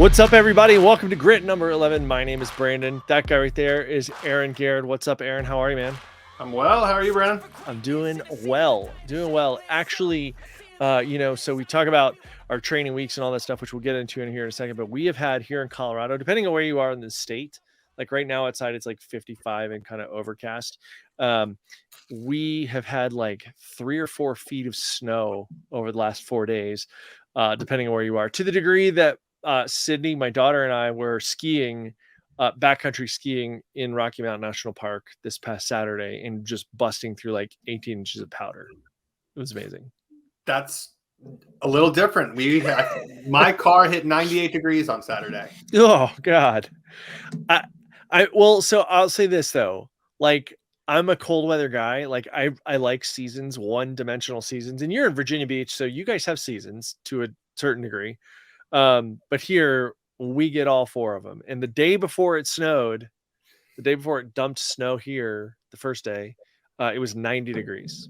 What's up, everybody? Welcome to Grit number 11. My name is Brandon. That guy right there is Arron Garrett. What's up, Arron? How are you, man? I'm well. How are you, Brandon? I'm doing well. Actually, so we talk about our training weeks and all that stuff, which we'll get into in here in a second. But we have had here in Colorado, depending on where you are in the state, like right now outside, it's like 55 and kind of overcast. We have had like 3 or 4 feet of snow over the last 4 days, depending on where you are, to the degree that Sydney, my daughter, and I were skiing, backcountry skiing in Rocky Mountain National Park this past Saturday and just busting through like 18 inches of powder. It was amazing. That's a little different. My car hit 98 degrees on Saturday. Oh God. So I'll say this though, like I'm a cold weather guy. Like I like seasons, one-dimensional seasons, and you're in Virginia Beach, so you guys have seasons to a certain degree. But here we get all 4 of them. And the day before it snowed, the day before it dumped snow here, the first day, it was 90 degrees.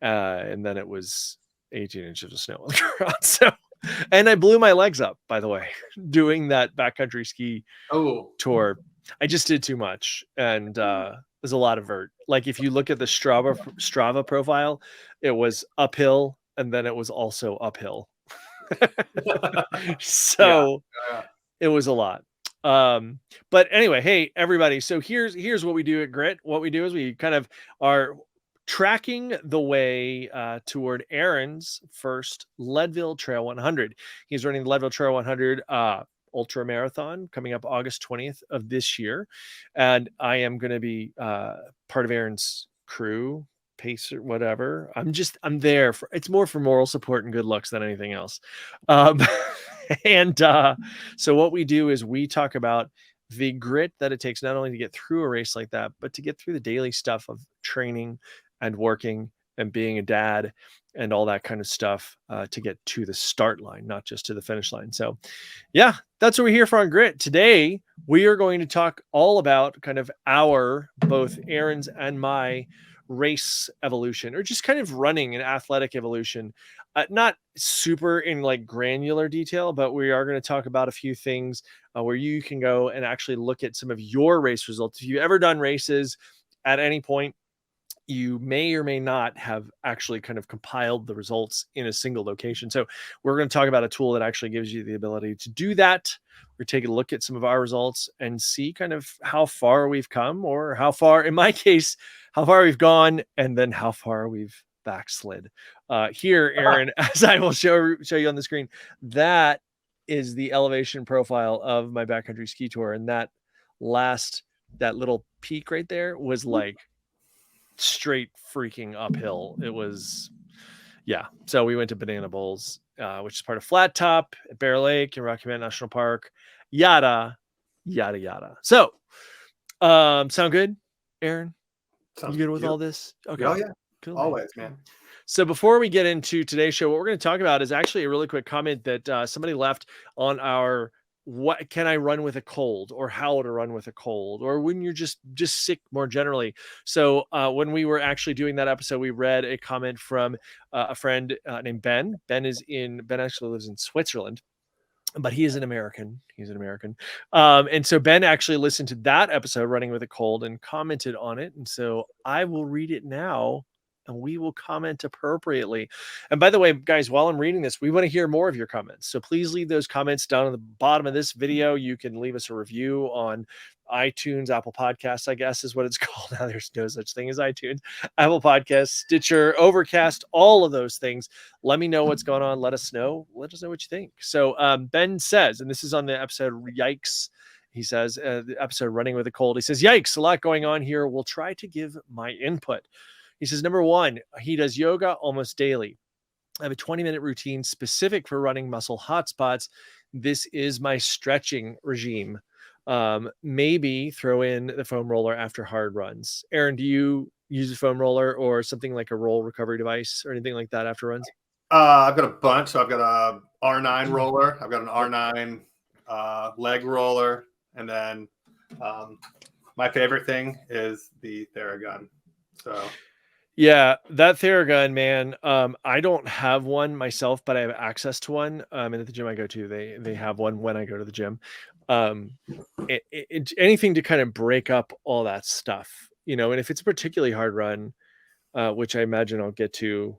And then it was 18 inches of snow on the ground. So, and I blew my legs up, by the way, doing that backcountry ski tour. I just did too much. And there's a lot of vert. Like if you look at the Strava profile, it was uphill and then it was also uphill. So yeah. It was a lot. But anyway, hey everybody, so here's what we do at Grit. What we do is we kind of are tracking the way toward Arron's first Leadville Trail 100. He's running the Leadville Trail 100 Ultramarathon coming up August 20th of this year, and I am going to be part of Arron's crew, pacer, whatever. I'm there for, it's more for moral support and good looks than anything else. So what we do is we talk about the grit that it takes not only to get through a race like that, but to get through the daily stuff of training and working and being a dad and all that kind of stuff to get to the start line, not just to the finish line. So yeah, that's what we're here for on Grit. Today, we are going to talk all about kind of our, both Arron's and my race evolution, or just kind of running and athletic evolution. Not super in like granular detail, but we are going to talk about a few things where you can go and actually look at some of your race results. If you've ever done races at any point, you may or may not have actually kind of compiled the results in a single location. So we're going to talk about a tool that actually gives you the ability to do that. We're taking a look at some of our results and see kind of how far we've come, or how far, in my case, how far we've gone, and then how far we've backslid. Here, Arron, as I will show you on the screen, that is the elevation profile of my backcountry ski tour. And that little peak right there was like straight freaking uphill. It was, yeah. So we went to Banana Bowls, which is part of Flat Top at Bear Lake and Rocky Mountain National Park, yada yada. So sound good, Arron? You good with all this? Okay. Oh yeah, cool. Always, man. So before we get into today's show, what we're going to talk about is actually a really quick comment that somebody left on our "What can I run with a cold?" or "How to run with a cold?" or when you're just sick more generally. So when we were actually doing that episode, we read a comment from a friend named Ben. Ben actually lives in Switzerland, but he is an American. He's an American. And so Ben actually listened to that episode, Running with a Cold, and commented on it. And so I will read it now, and we will comment appropriately. And by the way, guys, while I'm reading this, we want to hear more of your comments. So please leave those comments down at the bottom of this video. You can leave us a review on iTunes, Apple Podcasts, I guess is what it's called now. There's no such thing as iTunes, Apple Podcasts, Stitcher, Overcast, all of those things. Let me know what's going on. Let us know what you think. So Ben says, and this is on the episode, yikes. He says, the episode Running with a Cold. He says, yikes, a lot going on here. We'll try to give my input. He says, number 1, he does yoga almost daily. I have a 20-minute routine specific for running muscle hotspots. This is my stretching regime. Maybe throw in the foam roller after hard runs. Arron, do you use a foam roller or something like a roll recovery device or anything like that after runs? I've got a bunch. So I've got a R9 roller. I've got an R9 leg roller. And then my favorite thing is the Theragun. So Yeah, that Theragun, man. I don't have one myself, but I have access to one. And at the gym I go to, they have one when I go to the gym. Um, anything to kind of break up all that stuff, And if it's a particularly hard run, which I imagine I'll get to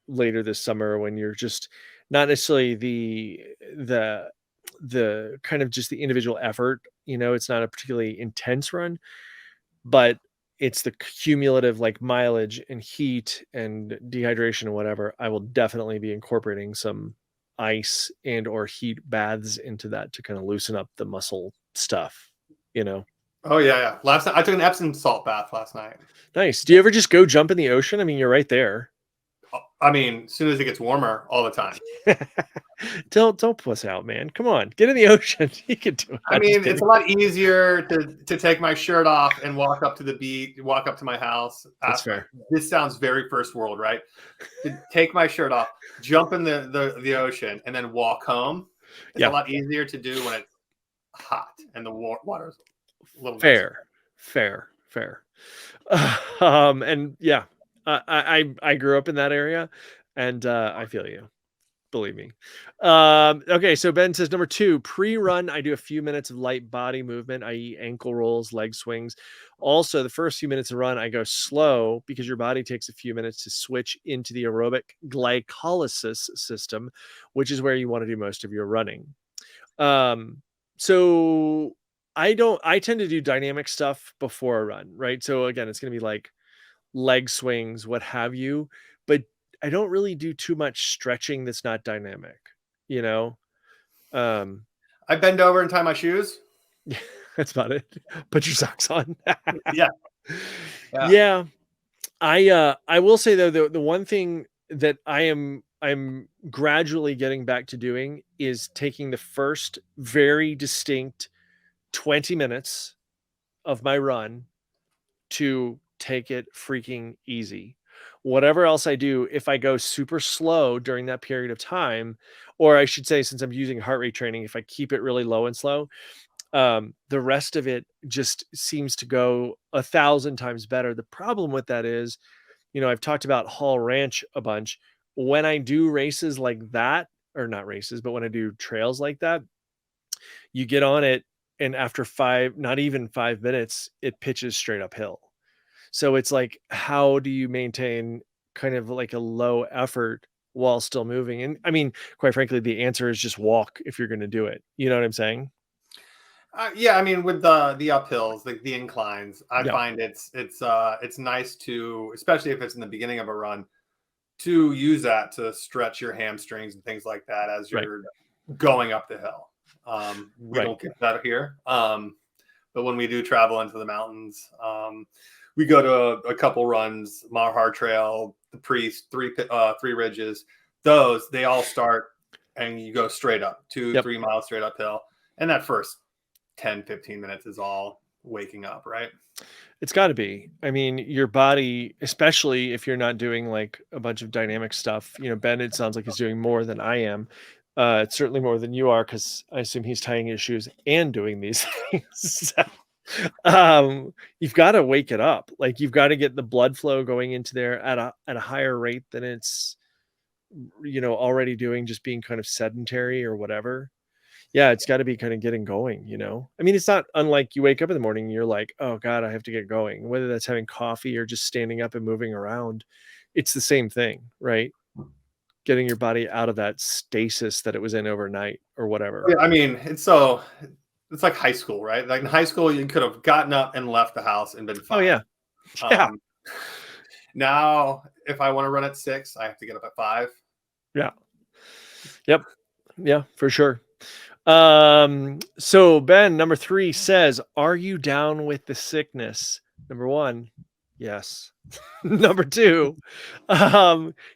later this summer, when you're just not necessarily the the kind of just the individual effort. It's not a particularly intense run, but it's the cumulative like mileage and heat and dehydration and whatever. I will definitely be incorporating some ice and or heat baths into that to kind of loosen up the muscle stuff, Oh yeah. Last night I took an Epsom salt bath last night. Nice. Do you ever just go jump in the ocean? I mean, you're right there. I mean, as soon as it gets warmer, all the time. Don't puss out, man. Come on, get in the ocean. You can do it. I mean, it's a lot easier to take my shirt off and walk up to the beach, walk up to my house. That's fair. This sounds very first world, right? To take my shirt off, jump in the ocean, and then walk home. It's a lot easier to do when it's hot and the water's a little fair. And yeah, I grew up in that area, and I feel you. Believe me. Okay, so Ben says number 2, pre-run. I do a few minutes of light body movement, i.e. ankle rolls, leg swings. Also, the first few minutes of run, I go slow because your body takes a few minutes to switch into the aerobic glycolysis system, which is where you want to do most of your running. So I tend to do dynamic stuff before a run, right? So again, it's going to be like leg swings, what have you, but I don't really do too much stretching that's not dynamic, I bend over and tie my shoes. Yeah, that's about it. Put your socks on. Yeah. I will say though, the one thing that I'm gradually getting back to doing is taking the first very distinct 20 minutes of my run to take it freaking easy. Whatever else I do, if I go super slow during that period of time, or I should say, since I'm using heart rate training, if I keep it really low and slow, the rest of it just seems to go 1,000 times better. The problem with that is, I've talked about Hall Ranch a bunch. When I do races like that, or not races, but when I do trails like that, you get on it, and after not even 5 minutes, it pitches straight uphill. So it's like, how do you maintain kind of like a low effort while still moving? And I mean, quite frankly, the answer is just walk if you're going to do it. You know what I'm saying? Yeah, I mean, with the uphills, the inclines, I find it's nice to, especially if it's in the beginning of a run, to use that to stretch your hamstrings and things like that as you're going up the hill. We don't get that here, but when we do travel into the mountains, we go to a couple runs, Mahar Trail, the Priest, three ridges. Those, they all start and you go straight up, 2-3 miles straight uphill. And that first 10-15 minutes is all waking up, right? It's got to be. I mean, your body, especially if you're not doing like a bunch of dynamic stuff, Ben, it sounds like he's doing more than I am. It's certainly more than you are, because I assume he's tying his shoes and doing these things. You've got to wake it up. Like, you've got to get the blood flow going into there at a higher rate than it's, already doing, just being kind of sedentary or whatever. Yeah, it's got to be kind of getting going, I mean, it's not unlike you wake up in the morning and you're like, oh God, I have to get going. Whether that's having coffee or just standing up and moving around, it's the same thing, right? Getting your body out of that stasis that it was in overnight or whatever. Yeah, I mean, it's like high school, right? Like in high school, you could have gotten up and left the house and been fine. Oh yeah. Yeah. Now, if I want to run at 6, I have to get up at 5. Yeah. Yep. Yeah, for sure. So Ben, number 3 says, are you down with the sickness? Number 1, yes. Number 2,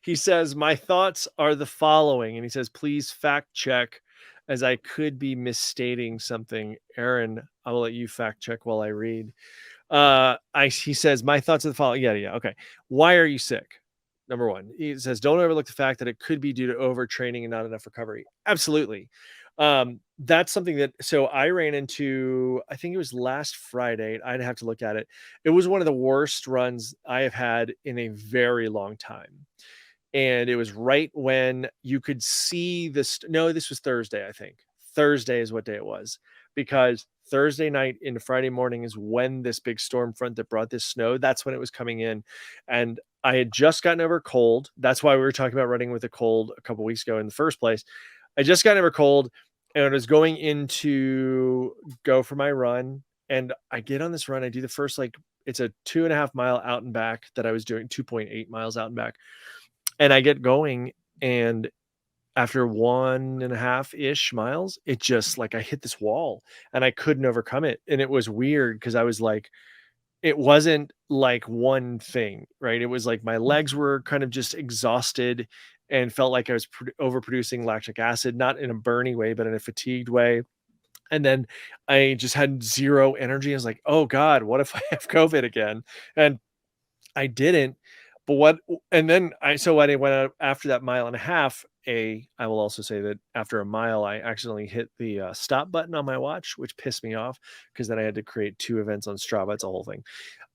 he says, my thoughts are the following. And he says, please fact check, as I could be misstating something. Arron, I will let you fact check while I read. He says, my thoughts are the following. Yeah. Okay. Why are you sick? Number 1, he says, don't overlook the fact that it could be due to overtraining and not enough recovery. Absolutely. That's something that, so I ran into, I think it was last Friday. I'd have to look at it. It was one of the worst runs I have had in a very long time. And it was right when you could see this. No, this was Thursday, I think. Thursday is what day it was, because Thursday night into Friday morning is when this big storm front that brought this snow, that's when it was coming in. And I had just gotten over a cold. That's why we were talking about running with a cold a couple weeks ago in the first place. I just got over a cold and I was going into go for my run. And I get on this run. I do the first, like, it's a 2.5 mile out and back that I was doing, 2.8 miles out and back. And I get going, and after 1.5-ish miles, it just, like, I hit this wall and I couldn't overcome it. And it was weird because I was like, it wasn't like one thing, right? It was like my legs were kind of just exhausted and felt like I was overproducing lactic acid, not in a burny way, but in a fatigued way. And then I just had zero energy. I was like, oh God, what if I have COVID again? And I didn't. But what, and then so when I went out after that 1.5 miles, I will also say that after a mile, I accidentally hit the stop button on my watch, which pissed me off because then I had to create 2 events on Strava. It's a whole thing.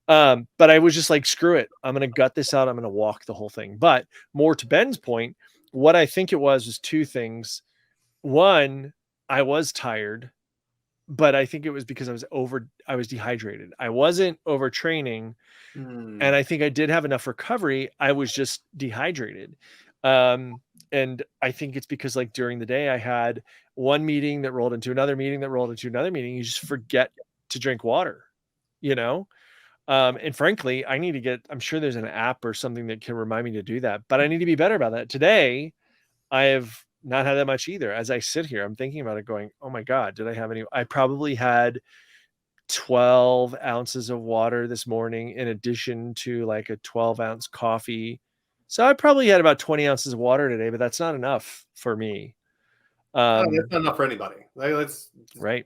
But I was just like, screw it. I'm going to gut this out. I'm going to walk the whole thing. But more to Ben's point, what I think it was 2 things. One, I was tired, but I think it was because I was dehydrated. I wasn't overtraining. And I think I did have enough recovery. I was just dehydrated. And I think it's because, like, during the day I had one meeting that rolled into another meeting that rolled into another meeting. You just forget to drink water, you know? And frankly, I need to I'm sure there's an app or something that can remind me to do that, but I need to be better about that. Today, I have not had that much either. As I sit here, I'm thinking about it going, oh my God, did I have any? I probably had 12 ounces of water this morning in addition to like a 12-ounce coffee. So I probably had about 20 ounces of water today, but that's not enough for me. Oh, that's not enough for anybody. Like, right.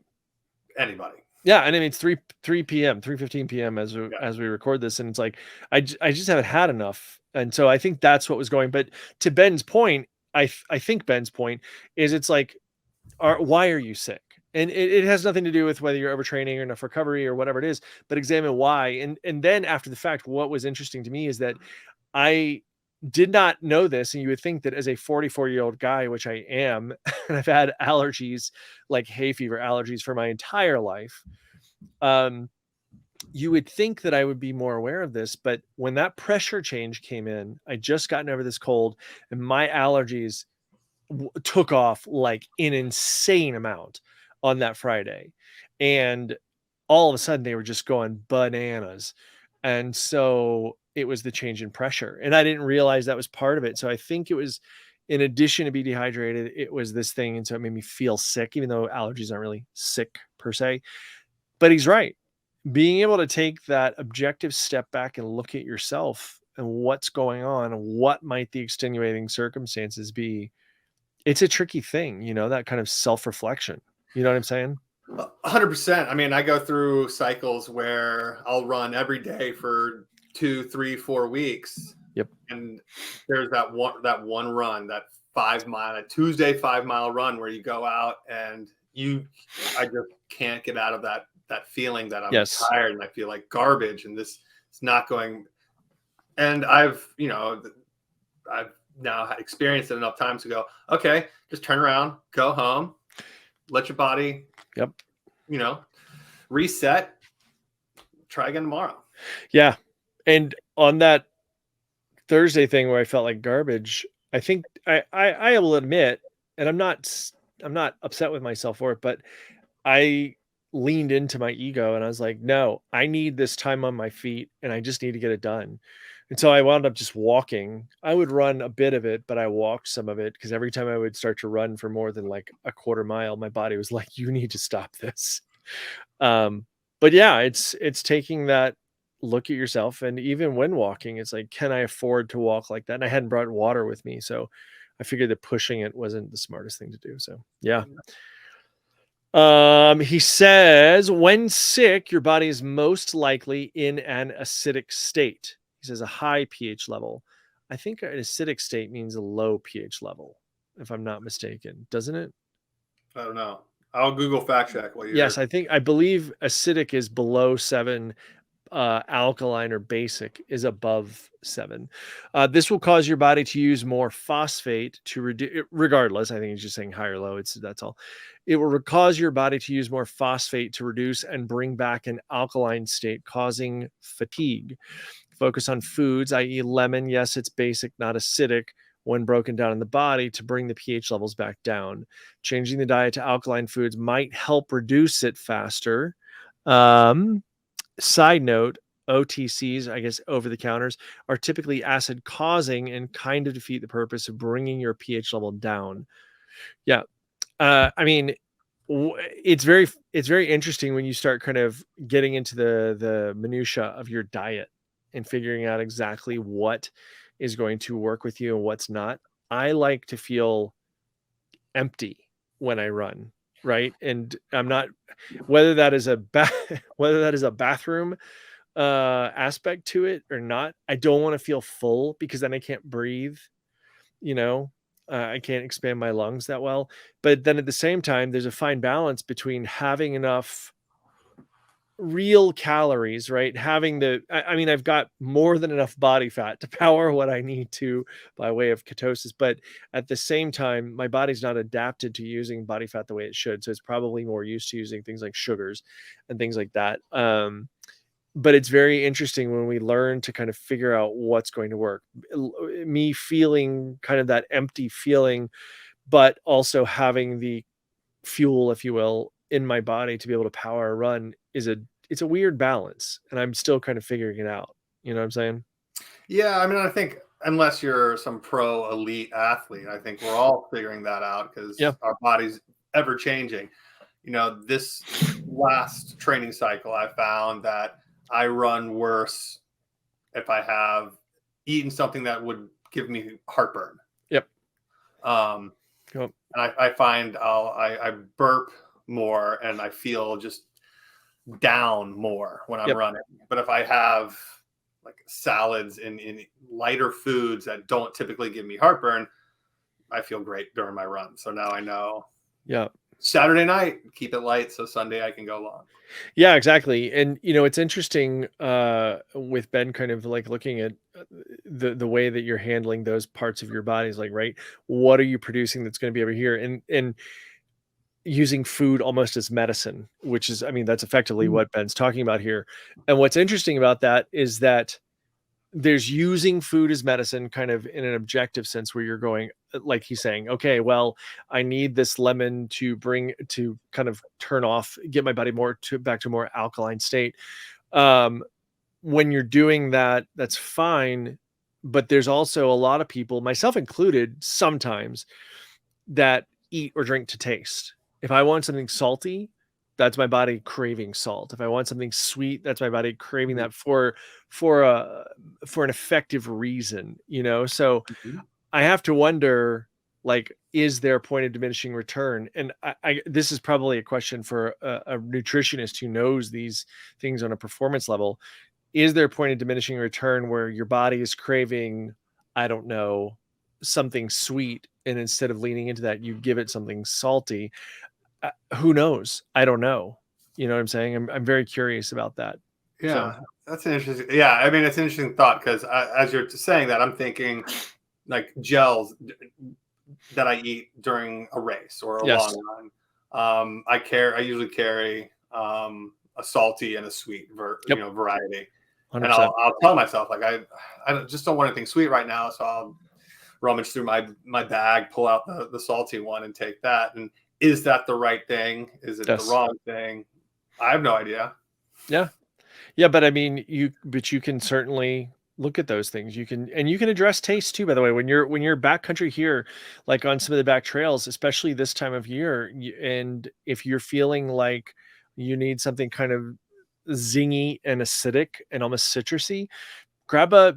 Anybody. Yeah, and I mean it's 3 p.m., 3:15 p.m. as we record this, and it's like I just haven't had enough. And so I think that's what was going. But to Ben's point, I think Ben's point is, it's like, why are you sick? And it has nothing to do with whether you're overtraining or enough recovery or whatever it is, but examine why. And then after the fact, what was interesting to me is that I did not know this. And you would think that as a 44-year-old guy, which I am, and I've had allergies, like hay fever allergies, for my entire life. You would think that I would be more aware of this, but when that pressure change came in, I just gotten over this cold and my allergies took off like an insane amount on that Friday. And all of a sudden they were just going bananas. And so it was the change in pressure. And I didn't realize that was part of it. So I think it was, in addition to be dehydrated, it was this thing. And so it made me feel sick, even though allergies aren't really sick per se. But he's right. Being able to take that objective step back and look at yourself and what's going on, and what might the extenuating circumstances be, it's a tricky thing, that kind of self-reflection. You know what I'm saying? 100%. I mean, I go through cycles where I'll run every day for 2, 3, 4 weeks. Yep. And there's that one run, that 5 mile, a Tuesday 5 mile run where you go out and I just can't get out of that feeling that I'm tired and I feel like garbage and this is not going. And I've now experienced it enough times to go, okay, just turn around, go home, let your body, reset, try again tomorrow. Yeah. And on that Thursday thing where I felt like garbage, I think I will admit, and I'm not upset with myself for it, but I leaned into my ego and I was like, no, I need this time on my feet and I just need to get it done. And so I wound up just walking. I would run a bit of it, but I walked some of it because every time I would start to run for more than like a quarter mile, my body was like, you need to stop this. But yeah, it's taking that look at yourself. And even when walking, it's like, can I afford to walk like that? And I hadn't brought water with me. So I figured that pushing it wasn't the smartest thing to do. So yeah. He says, when sick, your body is most likely in an acidic state. He says a high pH level. I think an acidic state means a low pH level, if I'm not mistaken, doesn't it? I don't know. I'll Google fact check while Yes, you're. I believe acidic is below 7, alkaline or basic is above 7. This will cause your body to use more phosphate to reduce. Regardless, I think it's just saying high or low. That's all. It will cause your body to use more phosphate to reduce and bring back an alkaline state, causing fatigue. Focus on foods, i.e., lemon. Yes, it's basic, not acidic. When broken down in the body, to bring the pH levels back down. Changing the diet to alkaline foods might help reduce it faster. Um, Side note, OTCs, I guess over the counters, are typically acid causing and kind of defeat the purpose of bringing your pH level down. Yeah. I mean, it's very interesting when you start kind of getting into the minutia of your diet and figuring out exactly what is going to work with you and what's not. I like to feel empty when I run, right? And I'm not, whether that is a whether that is a bathroom aspect to it or not. I don't want to feel full because then I can't breathe, you know. I can't expand my lungs that well. But then at the same time, there's a fine balance between having enough real calories, right? Having I mean, I've got more than enough body fat to power what I need to by way of ketosis. But at the same time, my body's not adapted to using body fat the way it should. So it's probably more used to using things like sugars and things like that. But it's very interesting when we learn to kind of figure out what's going to work. Me feeling kind of that empty feeling, but also having the fuel, if you will, in my body to be able to power a run it's a weird balance, and I'm still kind of figuring it out. You know what I'm saying? Yeah, I mean, I think unless you're some pro elite athlete, I think we're all figuring that out Yeah. because our body's ever changing. This last training cycle, I found that I run worse if I have eaten something that would give me heartburn. Yep. Um, Yep. and I find I burp more and I feel just down more when I'm Yep. running. But if I have like salads in lighter foods that don't typically give me heartburn, I feel great during my run. So now I know Yeah. Saturday night, keep it light so Sunday I can go long. Yeah, exactly. And it's interesting with Ben kind of like looking at the way that you're handling those parts of your bodies, like, right, what are you producing that's going to be over here, and using food almost as medicine, which is, I mean, that's effectively what Ben's talking about here. And what's interesting about that is that there's using food as medicine kind of in an objective sense where you're going, like he's saying, okay, well, I need this lemon to kind of turn off, get my body back to a more alkaline state. When you're doing that, that's fine. But there's also a lot of people, myself included, sometimes that eat or drink to taste. If I want something salty, that's my body craving salt. If I want something sweet, that's my body craving that for a for an effective reason, you know? So Mhm. I have to wonder, like, is there a point of diminishing return? And this is probably a question for a nutritionist who knows these things on a performance level. Is there a point of diminishing return where your body is craving, I don't know, something sweet, and instead of leaning into that, you give it something salty? Who knows? I don't know. You know what I'm saying? I'm very curious about that. So Yeah, that's an interesting. Yeah, I mean, it's an interesting thought because as you're saying that, I'm thinking like gels that I eat during a race or a yes, long run. I usually carry a salty and a sweet yep, variety, and 100%. I'll tell myself like I just don't want anything sweet right now, so I'll rummage through my bag, pull out the salty one, and take that. And is that the right thing? Is it the Yes, wrong thing? I have no idea. yeah, yeah. But I mean, you can certainly look at those things. You can address taste too. By the way, when you're backcountry here, like on some of the back trails, especially this time of year, and if you're feeling like you need something kind of zingy and acidic and almost citrusy, grab a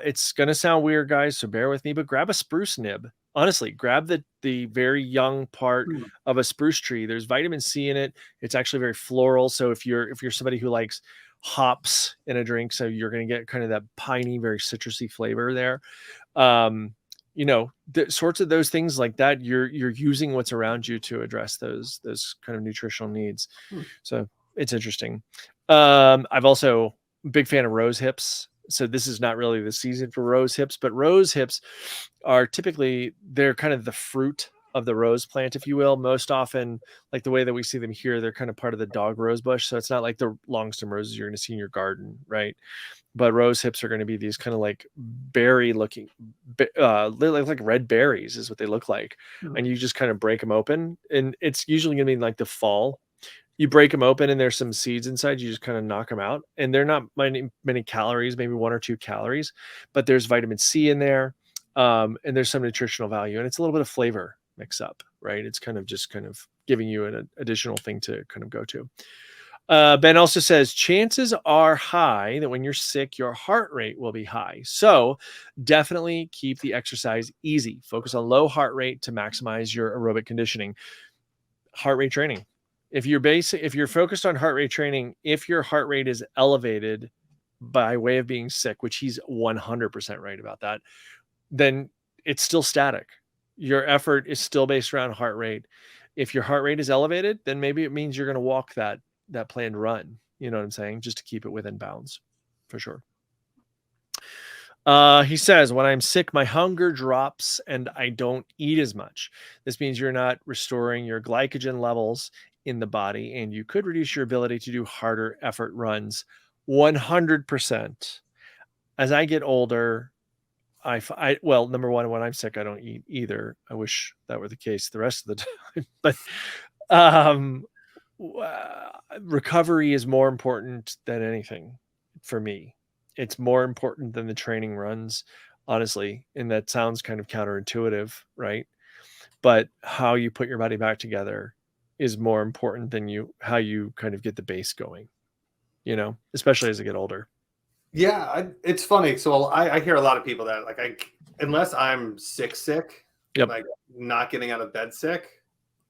it's gonna sound weird, guys, so bear with me, but grab a spruce nib. Honestly, grab the very young part Hmm. of a spruce tree. There's vitamin C in it. It's actually very floral. So if you're somebody who likes hops in a drink, so you're gonna get kind of that piney, very citrusy flavor there. Um, the sorts of those things like that, you're using what's around you to address those kind of nutritional needs. So it's interesting. I've also big fan of rose hips. So this is not really the season for rose hips, but rose hips are typically, they're kind of the fruit of the rose plant, if you will. Most often, like the way that we see them here, they're kind of part of the dog rose bush. So it's not like the long stem roses you're going to see in your garden, right? But rose hips are going to be these kind of like berry looking, like red berries is what they look like. And you just kind of break them open, and it's usually going to be in like the fall. You break them open and there's some seeds inside. You just kind of knock them out, and they're not many calories, maybe 1 or 2 calories, but there's vitamin C in there. And there's some nutritional value, and it's a little bit of flavor mix up, right? It's kind of giving you an additional thing to kind of go to. Ben also says, chances are high that when you're sick, your heart rate will be high. So definitely keep the exercise easy. Focus on low heart rate to maximize your aerobic conditioning. Heart rate training. If you're focused on heart rate training, if your heart rate is elevated by way of being sick, which he's 100% right about that, then it's still static. Your effort is still based around heart rate. If your heart rate is elevated, then maybe it means you're going to walk that planned run. You know what I'm saying? Just to keep it within bounds, for sure. He says, when I'm sick, my hunger drops and I don't eat as much. This means you're not restoring your glycogen levels in the body, and you could reduce your ability to do harder effort runs. 100%. As I get older, well, number one, when I'm sick, I don't eat either. I wish that were the case the rest of the time. But recovery is more important than anything for me. It's more important than the training runs, honestly. And that sounds kind of counterintuitive, right? But how you put your body back together is more important than how you kind of get the base going, especially as I get older. Yeah, it's funny. So I hear a lot of people that unless I'm sick, yep, like not getting out of bed sick,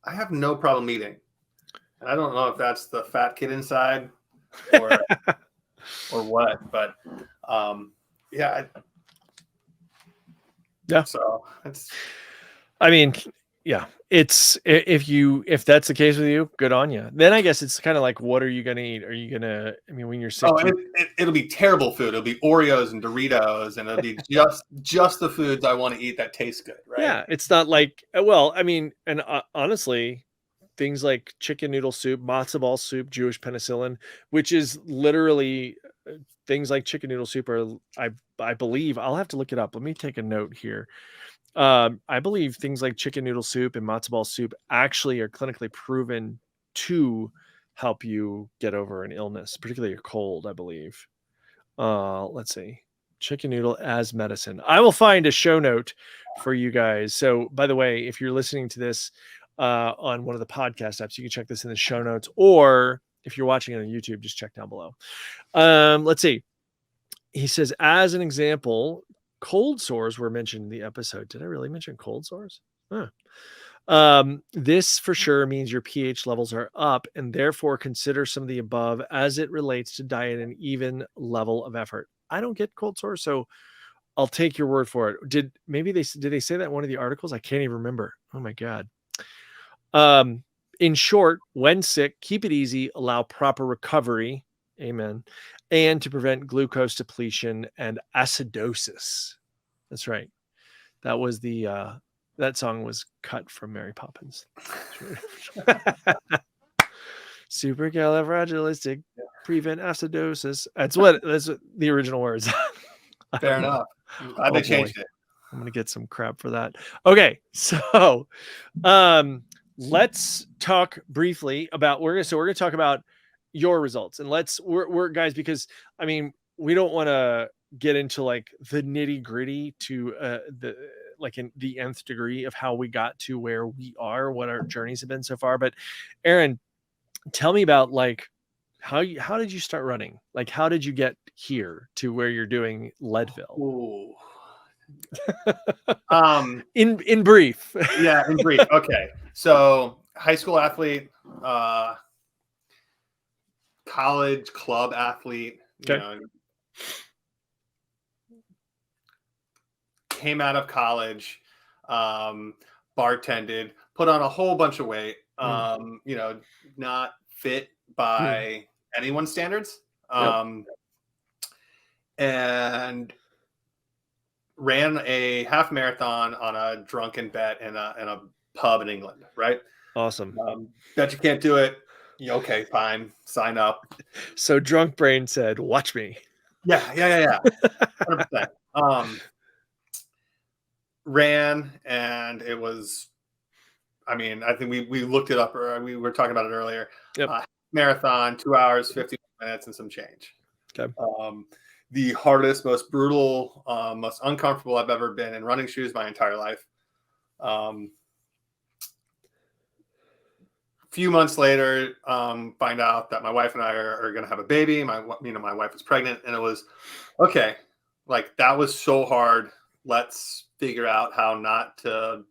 I have no problem eating. And I don't know if that's the fat kid inside or or what, but yeah. So if that's the case with you, good on you. Then I guess it's kind of like, what are you going to eat? Are you going to, when you're sick? It'll be terrible food. It'll be Oreos and Doritos, and it'll be just the foods I want to eat that taste good, right? Yeah, it's not like, and honestly, things like chicken noodle soup, matzo ball soup, Jewish penicillin, which is literally things like chicken noodle soup are, I believe, I'll have to look it up. Let me take a note here. I believe things like chicken noodle soup and matzo ball soup actually are clinically proven to help you get over an illness, particularly a cold, I believe. Let's see. Chicken noodle as medicine. I will find a show note for you guys. So, by the way, if you're listening to this on one of the podcast apps, you can check this in the show notes, or if you're watching it on YouTube, just check down below. Let's see. He says, as an example, cold sores were mentioned in the episode. Did I really mention cold sores? This for sure means your pH levels are up, and therefore consider some of the above as it relates to diet and even level of effort. I don't get cold sores, so I'll take your word for it. Did they say that in one of the articles? I can't even remember. Oh my God. In short, when sick, keep it easy, allow proper recovery. Amen. And to prevent glucose depletion and acidosis. That's right. That was that song was cut from Mary Poppins. Supercalifragilistic, prevent acidosis. That's what the original words. Fair enough. I'm glad they changed it. I'm gonna get some crap for that. Okay, so let's talk briefly about we're gonna talk about your results, and we're guys, because we don't want to get into like the nitty gritty to in the nth degree of how we got to where we are, what our journeys have been so far. But Arron, tell me about how did you start running? Like, how did you get here to where you're doing Leadville? Ooh. In brief. Yeah, in brief. Okay. So high school athlete, college club athlete, okay. came out of college, bartended, put on a whole bunch of weight, you know, not fit by anyone's standards. And ran a half marathon on a drunken bet in a pub in England, right? Awesome. Bet you can't do it. Okay, fine. Sign up. So drunk brain said, watch me. Yeah. 100%. Ran, and it was, I mean, I think we looked it up, or we were talking about it earlier. Marathon, 2 hours, 50 minutes and some change. Okay. The hardest, most brutal, most uncomfortable I've ever been in running shoes my entire life. Few months later, find out that my wife and I are going to have a baby. My wife is pregnant, and it was okay. Like, that was so hard. Let's figure out how not to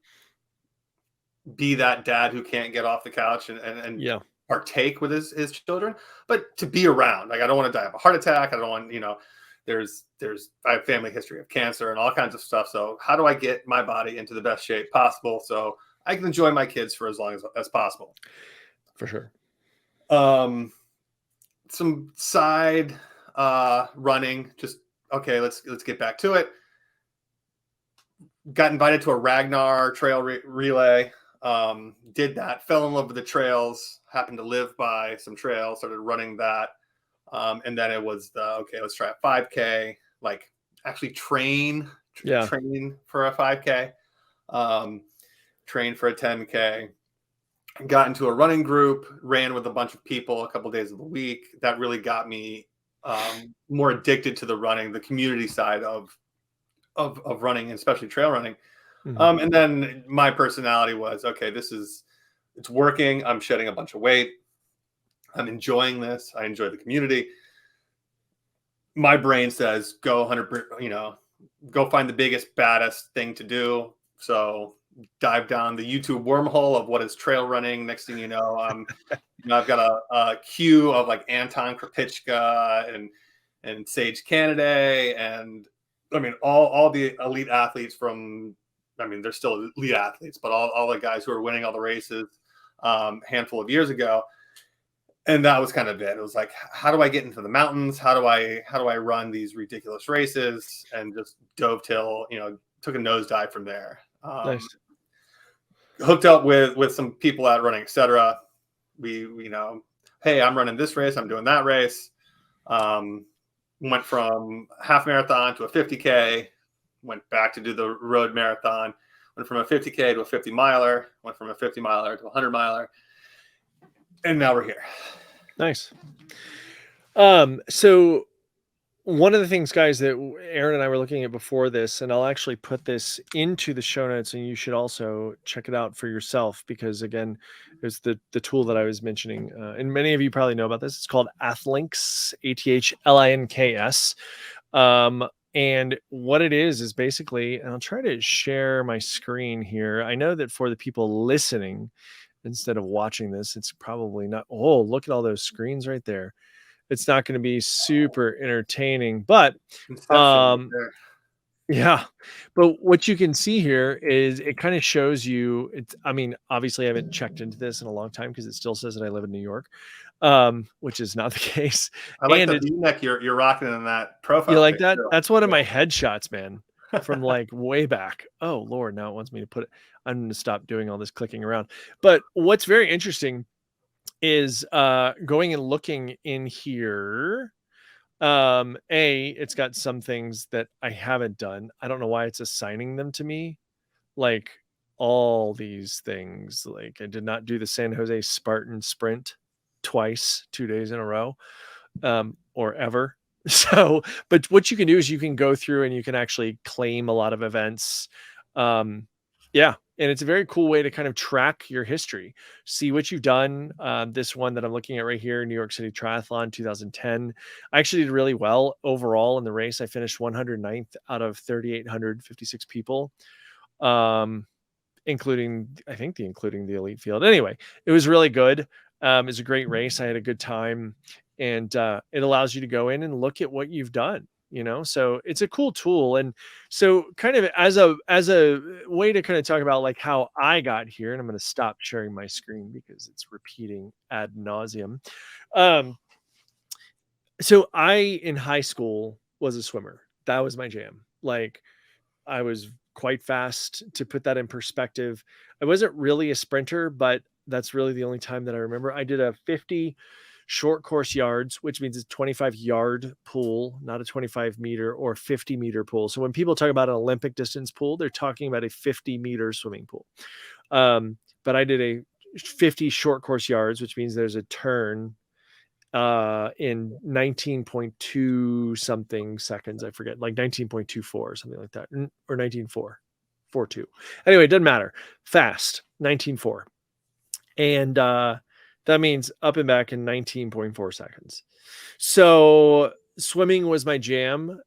be that dad who can't get off the couch and partake with his children, but to be around. Like, I don't want to die of a heart attack. I don't want, I have family history of cancer and all kinds of stuff. So how do I get my body into the best shape possible so I can enjoy my kids for as long as possible? For sure. Some side running, just okay, let's get back to it. Got invited to a Ragnar trail relay. Did that, fell in love with the trails, happened to live by some trails, started running that. And then it was let's try a 5K, like actually train for a 5K, train for a 10K, got into a running group, ran with a bunch of people a couple of days of the week. That really got me more addicted to the running, the community side of running, especially trail running. And then my personality was, okay, it's working. I'm shedding a bunch of weight. I'm enjoying this. I enjoy the community. My brain says, go 100%, go find the biggest, baddest thing to do. So dive down the YouTube wormhole of what is trail running. Next thing you know, I've got a queue of like Anton Krapicka and Sage Canaday. And I mean, all the elite athletes they're still elite athletes, but all the guys who are winning all the races handful of years ago. And that was kind of it. It was like, how do I get into the mountains? How do I run these ridiculous races? And just dove till, took a nosedive from there. Nice. Hooked up with some people out running, etc. We hey, I'm running this race. I'm doing that race. Went from half marathon to a 50K. Went back to do the road marathon. Went from a 50K to a 50 miler. Went from a 50 miler to a 100 miler. And now we're here. Nice. So one of the things, guys, that Arron and I were looking at before this, and I'll actually put this into the show notes, and you should also check it out for yourself, because again, there's the tool that I was mentioning, and many of you probably know about this. It's called Athlinx, ATHLINKS. And what it is basically, and I'll try to share my screen here. I know that for the people listening, instead of watching this, it's probably not. Oh, look at all those screens right there. It's not going to be super entertaining, but yeah. But what you can see here is it kind of shows you. Obviously I haven't checked into this in a long time because it still says that I live in New York, which is not the case. I like the V-neck you're rocking in that profile. You like that? That's one of my headshots, man, from like way back. Oh Lord, now it wants me to put it. I'm going to stop doing all this clicking around. But what's very interesting is going and looking in here. It's got some things that I haven't done. I don't know why it's assigning them to me. Like all these things. Like I did not do the San Jose Spartan Sprint twice, 2 days in a row, or ever. So, but what you can do is you can go through and you can actually claim a lot of events. And it's a very cool way to kind of track your history, see what you've done. This one that I'm looking at right here, New York City Triathlon 2010. I actually did really well overall in the race. I finished 109th out of 3,856 people, including the elite field. Anyway, it was really good. It was a great race. I had a good time, and it allows you to go in and look at what you've done. you know? So it's a cool tool. And so kind of as a way to kind of talk about like how I got here, and I'm going to stop sharing my screen because it's repeating ad nauseum. So I, in high school, was a swimmer. That was my jam. Like, I was quite fast. To put that in perspective, I wasn't really a sprinter, but that's really the only time that I remember. I did a 50 short course yards, which means it's 25-yard pool, not a 25-meter or 50-meter pool. So when people talk about an Olympic distance pool, they're talking about a 50-meter swimming pool. But I did a 50 short course yards, which means there's a turn in 19.2 something seconds. I forget, like 19.24 or something like that, or 19.442. Anyway, it doesn't matter. Fast, 19.4. And that means up and back in 19.4 seconds. So swimming was my jam.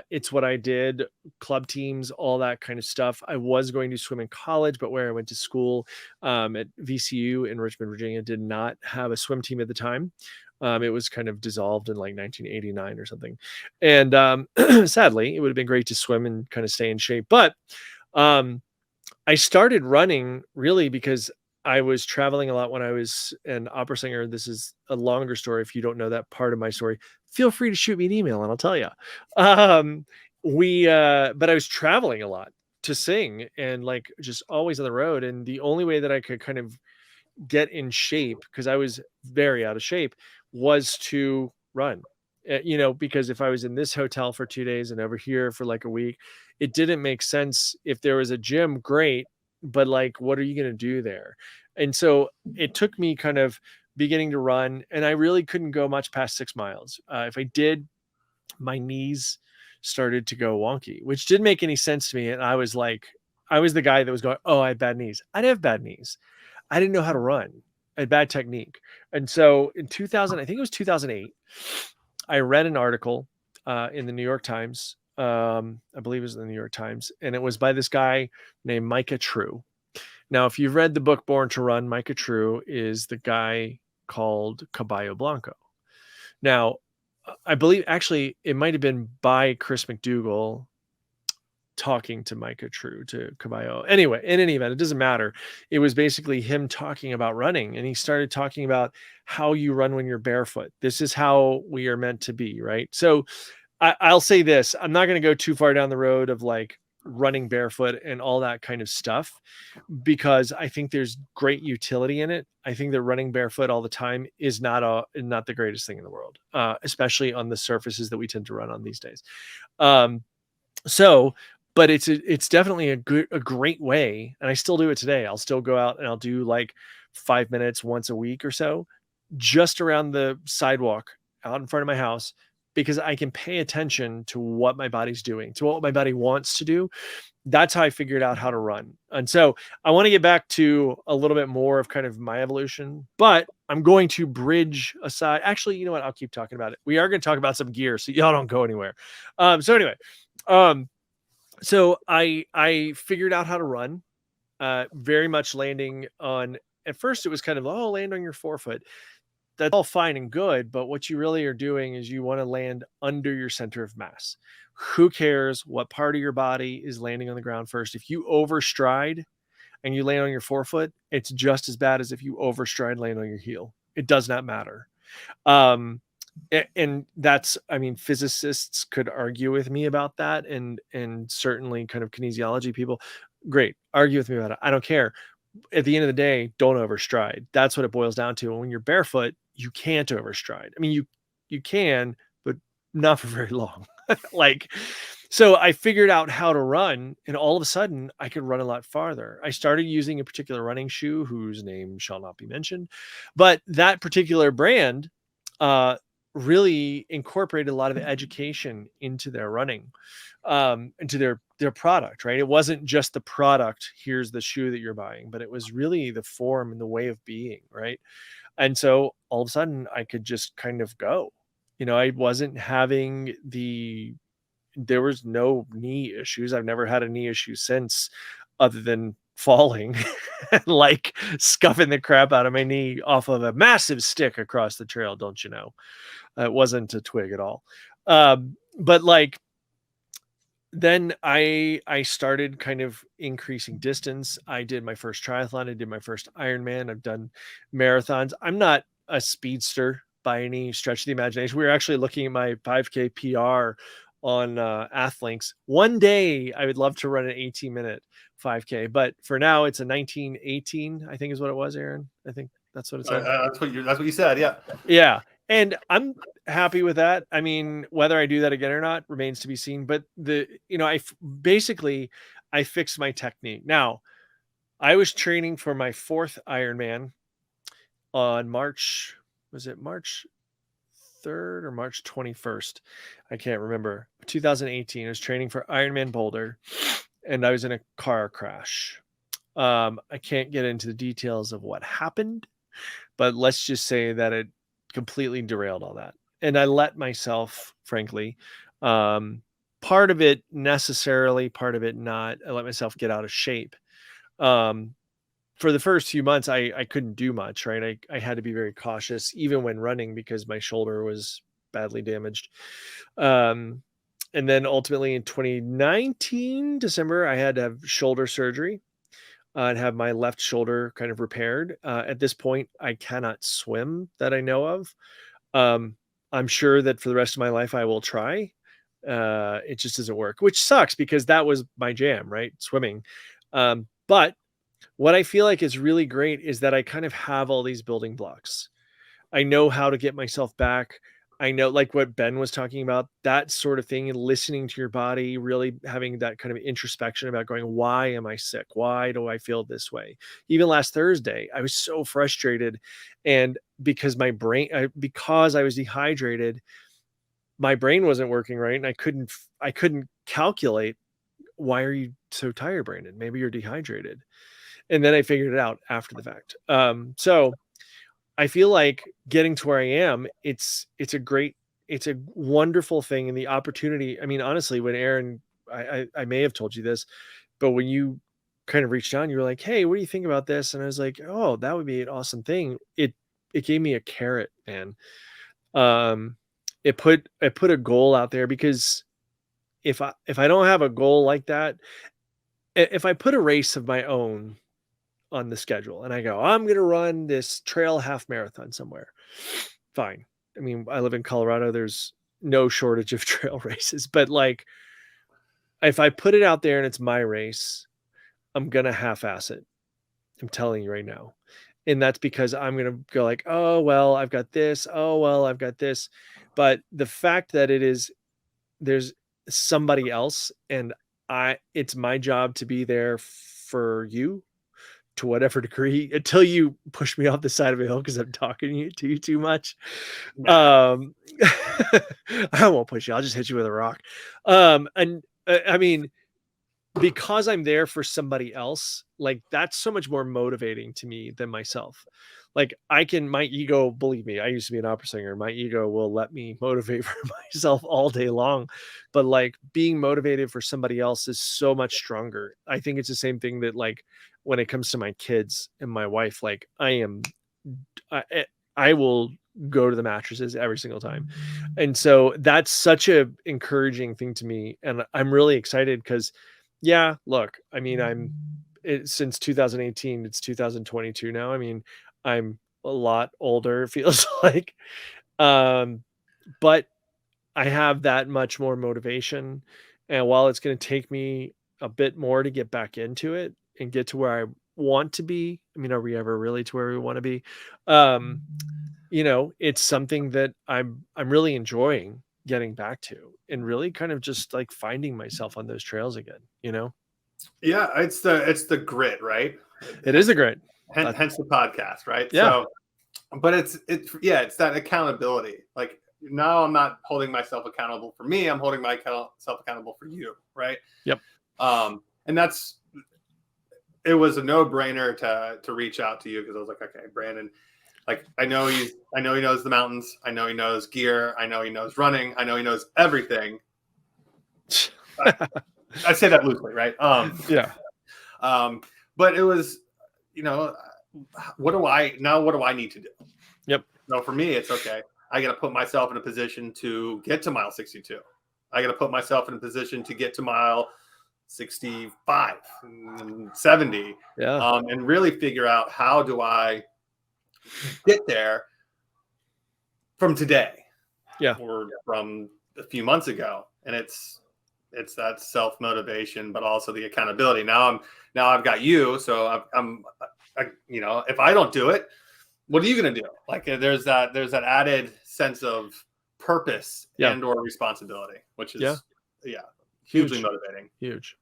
It's what I did, club teams, all that kind of stuff. I was going to swim in college, but where I went to school at VCU in Richmond, Virginia, did not have a swim team at the time. It was kind of dissolved in like 1989 or something. And sadly, it would have been great to swim and kind of stay in shape. But I started running really because I was traveling a lot when I was an opera singer. This is a longer story. If you don't know that part of my story, feel free to shoot me an email and I'll tell you. But I was traveling a lot to sing and like just always on the road. And the only way that I could kind of get in shape, because I was very out of shape, was to run. You know, because if I was in this hotel for 2 days and over here for like a week, it didn't make sense. If there was a gym, great, but like, what are you going to do there? And so it took me kind of beginning to run, and I really couldn't go much past 6 miles. If I did, my knees started to go wonky, which didn't make any sense to me. And I was the guy that was going, oh, I had bad knees. I didn't have bad knees. I didn't know how to run. I had bad technique. And so in 2000, I think it was 2008, I read an article in the New York Times. I believe it was in the New York Times. And it was by this guy named Micah True. Now, if you've read the book Born to Run, Micah True is the guy called Caballo Blanco. Now, I believe actually it might have been by Chris McDougall talking to Micah True to Caballo. Anyway, in any event, it doesn't matter. It was basically him talking about running, and he started talking about how you run when you're barefoot. This is how we are meant to be, right? So I'll say this. I'm not going to go too far down the road of like running barefoot and all that kind of stuff, because I think there's great utility in it. I think that running barefoot all the time is not the greatest thing in the world, especially on the surfaces that we tend to run on these days. But it's definitely a great way. And I still do it today. I'll still go out and I'll do like 5 minutes once a week or so, just around the sidewalk out in front of my house, because I can pay attention to what my body's doing, to what my body wants to do. That's how I figured out how to run. And so I want to get back to a little bit more of kind of my evolution, but I'm going to bridge aside. Actually, you know what? I'll keep talking about it. We are going to talk about some gear, so y'all don't go anywhere. So anyway, so I figured out how to run, very much landing on, at first it was kind of, oh, land on your forefoot. That's all fine and good, but what you really are doing is you want to land under your center of mass. Who cares what part of your body is landing on the ground first? If you overstride and you land on your forefoot, it's just as bad as if you overstride, land on your heel. It does not matter. And that's, I mean, physicists could argue with me about that, and certainly kind of kinesiology people, great, argue with me about it. I don't care. At the end of the day, don't overstride. That's what it boils down to. And when you're barefoot, you can't overstride. I mean, you can, but not for very long. Like, so I figured out how to run, and all of a sudden I could run a lot farther. I started using a particular running shoe whose name shall not be mentioned, but that particular brand really incorporated a lot of education into their running, into their product, right? It wasn't just the product, here's the shoe that you're buying, but it was really the form and the way of being, right? And so all of a sudden I could just kind of go, you know, I wasn't having there was no knee issues. I've never had a knee issue since, other than falling like scuffing the crap out of my knee off of a massive stick across the trail. Don't you know? It wasn't a twig at all. but like, then I started kind of increasing distance. I did my first triathlon. I did my first Ironman. I've done marathons. I'm not a speedster by any stretch of the imagination. We were actually looking at my 5K PR on Athlinx. One day I would love to run an 18-minute 5K, but for now it's a 1918, I think is what it was, Aaron. I think that's what it said. That's what you said. Yeah. Yeah. And I'm happy with that. I mean, whether I do that again or not remains to be seen. But basically I fixed my technique. Now, I was training for my 4th Ironman on March 3rd or March 21st? I can't remember. 2018. I was training for Ironman Boulder and I was in a car crash. I can't get into the details of what happened, but let's just say that it completely derailed all that. And I let myself, frankly, part of it necessarily, part of it not. I let myself get out of shape. For the first few months, I couldn't do much, right? I had to be very cautious, even when running, because my shoulder was badly damaged. And then ultimately in 2019, December, I had to have shoulder surgery and have my left shoulder kind of repaired. At this point, I cannot swim that I know of. I'm sure that for the rest of my life, I will try. It just doesn't work, which sucks because that was my jam, right? Swimming. But what I feel like is really great is that I kind of have all these building blocks. I know how to get myself back. I know, like what Ben was talking about, that sort of thing, and listening to your body, really having that kind of introspection about going, why am I sick? Why do I feel this way? Even last Thursday, I was so frustrated. And because because I was dehydrated, my brain wasn't working right. And I couldn't calculate, why are you so tired, Brandon? Maybe you're dehydrated. And then I figured it out after the fact. So I feel like getting to where I am, it's a wonderful thing. And the opportunity, I mean, honestly, when Aaron, I may have told you this, but when you kind of reached out, you were like, hey, what do you think about this? And I was like, oh, that would be an awesome thing. It gave me a carrot, man. It put a goal out there, because if I don't have a goal like that, if I put a race of my own on the schedule and I go, I'm going to run this trail half marathon somewhere, fine. I mean, I live in Colorado. There's no shortage of trail races, but like, if I put it out there and it's my race, I'm going to half-ass it. I'm telling you right now. And that's because I'm going to go like, oh, well, I've got this. Oh, well, I've got this. But the fact that there's somebody else, and it's my job to be there for you to whatever degree, until you push me off the side of a hill because I'm talking to you too much. I won't push you. I'll just hit you with a rock. And I mean, because I'm there for somebody else, like, that's so much more motivating to me than myself. Like, my ego, believe me, I used to be an opera singer. My ego will let me motivate for myself all day long. But like, being motivated for somebody else is so much stronger. I think it's the same thing that, like, when it comes to my kids and my wife, like, I will go to the mattresses every single time. And so that's such a encouraging thing to me. And I'm really excited because, yeah, look, I mean, since 2018, it's 2022 now. I mean, I'm a lot older, it feels like. But I have that much more motivation. And while it's going to take me a bit more to get back into it and get to where I want to be, I mean, are we ever really to where we want to be? It's something that I'm really enjoying getting back to, and really kind of just like finding myself on those trails again, Yeah, it's the grit, right? It is a grit. Hence the podcast, right? Yeah. So, but it's that accountability. Like, now I'm not holding myself accountable for me. I'm holding myself accountable for you, right? Yep. And it was a no-brainer to reach out to you, because I was like, okay, Brandon, like, I know he knows the mountains. I know he knows gear. I know he knows running. I know he knows everything. I say that loosely, right? Yeah. But it was, what do I need to do? Yep. So for me, it's okay. I got to put myself in a position to get to mile 62. I got to put myself in a position to get to mile 65 and 70, and really figure out how do I get there from today, or from a few months ago. And it's that self-motivation, but also the accountability. Now I've got you, so I'm you know, if I don't do it, what are you going to do? Like there's that added sense of purpose and or responsibility, which is hugely motivating. Huge.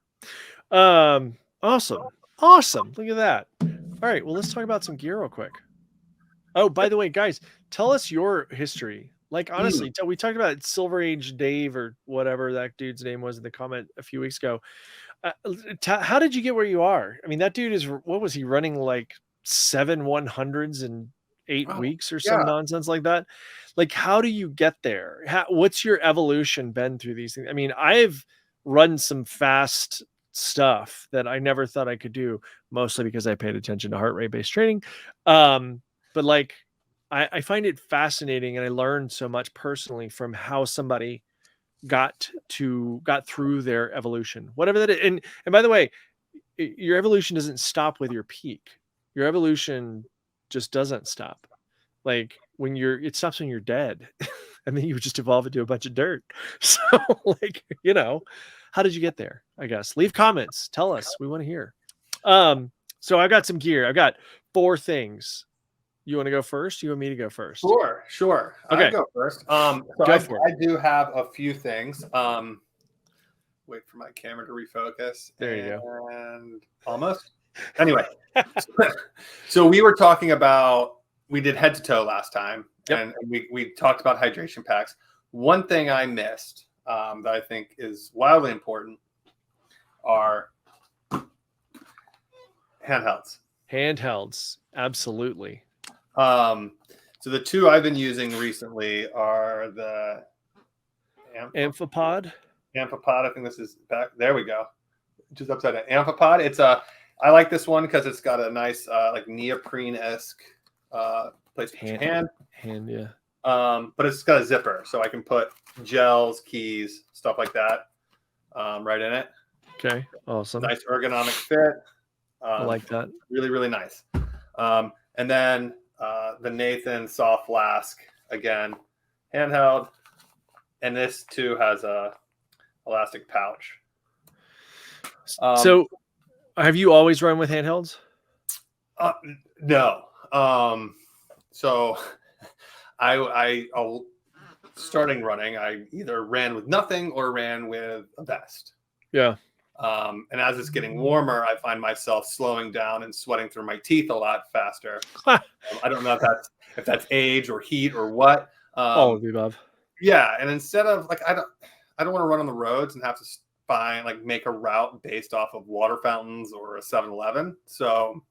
Awesome. Look at that. All right, well, let's talk about some gear real quick. Oh, by the way, guys, tell us your history. Like, honestly, we talked about Silver Age Dave or whatever that dude's name was in the comment a few weeks ago. How did you get where you are? I mean, that dude is, what was he running, like 7 100s in 8 weeks or some nonsense like that? Like, how do you get there? What's your evolution been through these things? I mean, I've run some fast stuff that I never thought I could do, mostly because I paid attention to heart rate based training. But like, I find it fascinating, and I learned so much personally from how somebody got through their evolution, whatever that is. And by the way, your evolution doesn't stop with your peak. Your evolution just doesn't stop. Like it stops when you're dead, and then you just evolve into a bunch of dirt. So like, you know, how did you get there? I guess leave comments. Tell us. We want to hear. So I got some gear. I've got 4 things. You want to go first? You want me to go first? Sure. Okay. I'll go first. So I do have a few things. Wait for my camera to refocus. There you go. And almost. Anyway, so we were talking about, we did head to toe last time, and we talked about hydration packs. One thing I missed that I think is wildly important are handhelds. Handhelds, absolutely. So the 2 I've been using recently are the Amphipod. I think this is back. There we go. Just upside down. Amphipod. I like this one because it's got a nice like neoprene-esque place to put your hand. But it's got a zipper, so I can put gels, keys, stuff like that right in it. Okay, awesome. Nice ergonomic fit. I like that. Really, really nice. And then the Nathan Soft Flask, again, handheld, and this too has a elastic pouch. So have you always run with handhelds? No. So I starting running, I either ran with nothing or ran with a vest. Yeah. And as it's getting warmer, I find myself slowing down and sweating through my teeth a lot faster. I don't know if that's age or heat or what. All of the above. Yeah, and instead of like, I don't want to run on the roads and have to make a route based off of water fountains or a 7-Eleven. So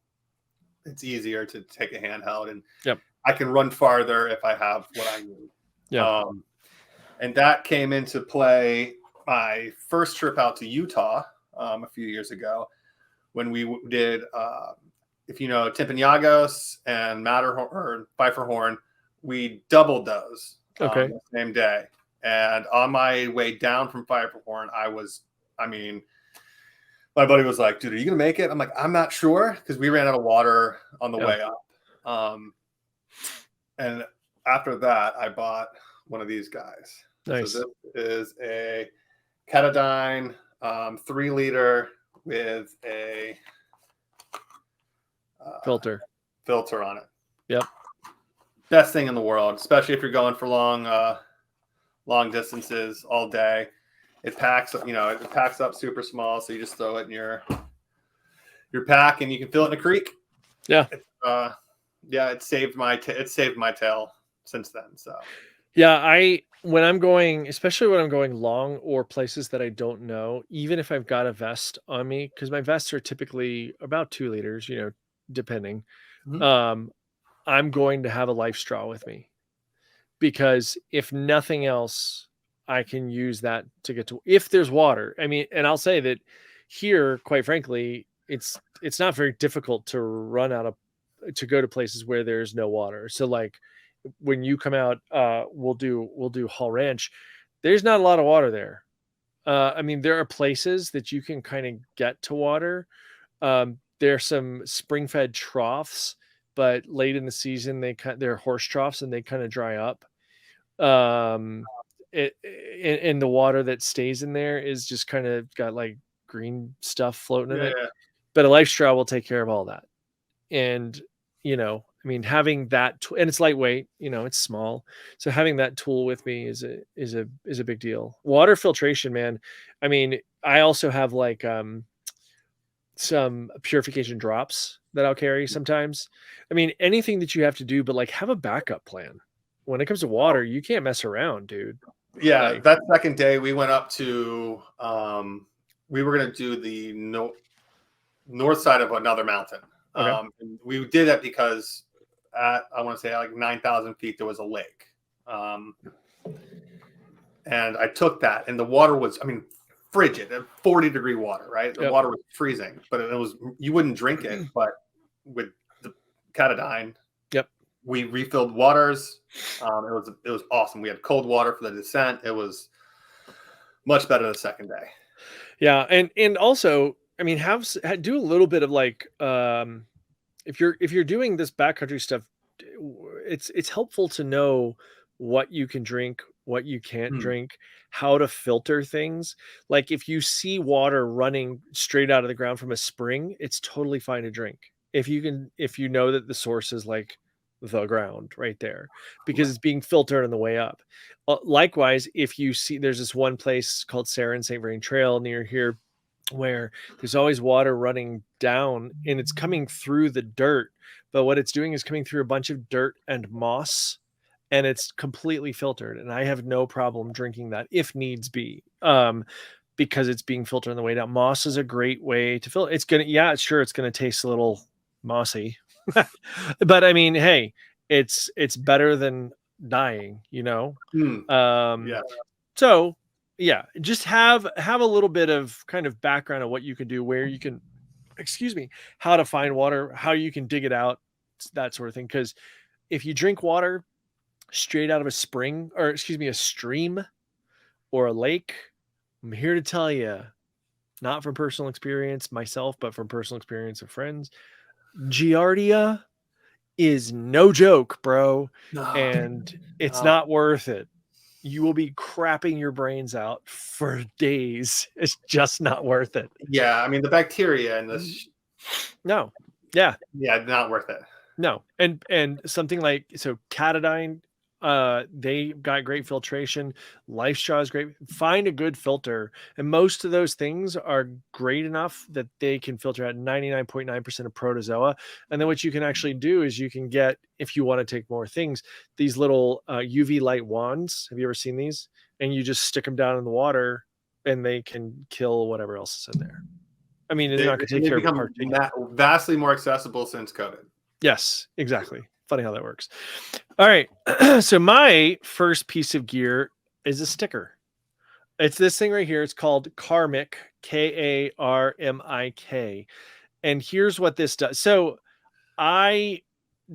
it's easier to take a handheld, and I can run farther if I have what I need. Yeah. And that came into play my first trip out to Utah a few years ago, when we did, if you know, Timpanogos and Matterhorn or Pfeiffer Horn, we doubled those the same day. And on my way down from Pfeiffer Horn, my buddy was like, dude, are you going to make it? I'm like, I'm not sure, because we ran out of water on the way up. And after that, I bought one of these guys. Nice. So this is a Ketadine 3-liter with a filter on it. Yep. Best thing in the world, especially if you're going for long distances all day. It packs up super small, so you just throw it in your pack and you can fill it in a creek. Yeah. It saved my tail since then. So yeah, when I'm going, especially when I'm going long or places that I don't know, even if I've got a vest on me, because my vests are typically about 2 liters, you know, depending. Mm-hmm. I'm going to have a life straw with me, because if nothing else, I can use that to get to, if there's water. I mean, and I'll say that here, quite frankly, it's not very difficult to to go to places where there's no water. So like when you come out, we'll do Hall Ranch. There's not a lot of water there. I mean, there are places that you can kind of get to water. There's some spring-fed troughs, but late in the season they're horse troughs and they kind of dry up. And the water that stays in there is just kind of got like green stuff floating in it. Yeah. But a life straw will take care of all that. And I mean, having that and it's lightweight, it's small, so having that tool with me is a big deal. Water filtration, man. I mean, I also have like some purification drops that I'll carry sometimes. I mean, anything that you have to do, but like have a backup plan. When it comes to water, you can't mess around, dude. Yeah, Like, that second day we went up to we were going to do the north side of another mountain. okay. And we did that because I want to say like 9,000 feet there was a lake. And I took that, and the water was, I mean, frigid, 40-degree water, right? The water was freezing, but it was, you wouldn't drink it, but with the Catadine, we refilled waters. It was awesome. We had cold water for the descent. It was much better the second day. Yeah, and also, I mean, do a little bit of like, if you're doing this backcountry stuff, it's helpful to know what you can drink, what you can't drink, how to filter things. Like if you see water running straight out of the ground from a spring, it's totally fine to drink. If you know that the source is like the ground right there, because it's being filtered on the way up. Likewise, if you see, there's this one place called Arron and Brandon Trail near here where there's always water running down and it's coming through the dirt, but what it's doing is coming through a bunch of dirt and moss, and it's completely filtered, and I have no problem drinking that if needs be, because it's being filtered on the way down. Moss is a great way to filter. It's gonna taste a little mossy, but I mean, hey, it's better than dying, So yeah, just have a little bit of kind of background of what you can do, where you can, how to find water, how you can dig it out, that sort of thing. Because if you drink water straight out of a spring, or a stream or a lake, I'm here to tell you, not from personal experience myself, but from personal experience of friends, Giardia is no joke, bro. And it's not worth it. You will be crapping your brains out for days. It's just not worth it. Yeah, I mean, the bacteria in this. No. Yeah. Yeah, not worth it. No. And something like, so Catadine, they got great filtration. LifeStraw is great. Find a good filter, and most of those things are great enough that they can filter out 99.9% of protozoa. And then what you can actually do is you can get, if you want to take more things, these little UV light wands. Have you ever seen these? And you just stick them down in the water, and they can kill whatever else is in there. I mean, they're not going to take care of it. Vastly more accessible since COVID. Yes, exactly. Funny how that works. All right. So my first piece of gear is a sticker. It's this thing right here. It's called Karmic, Karmik. And here's what this does. So I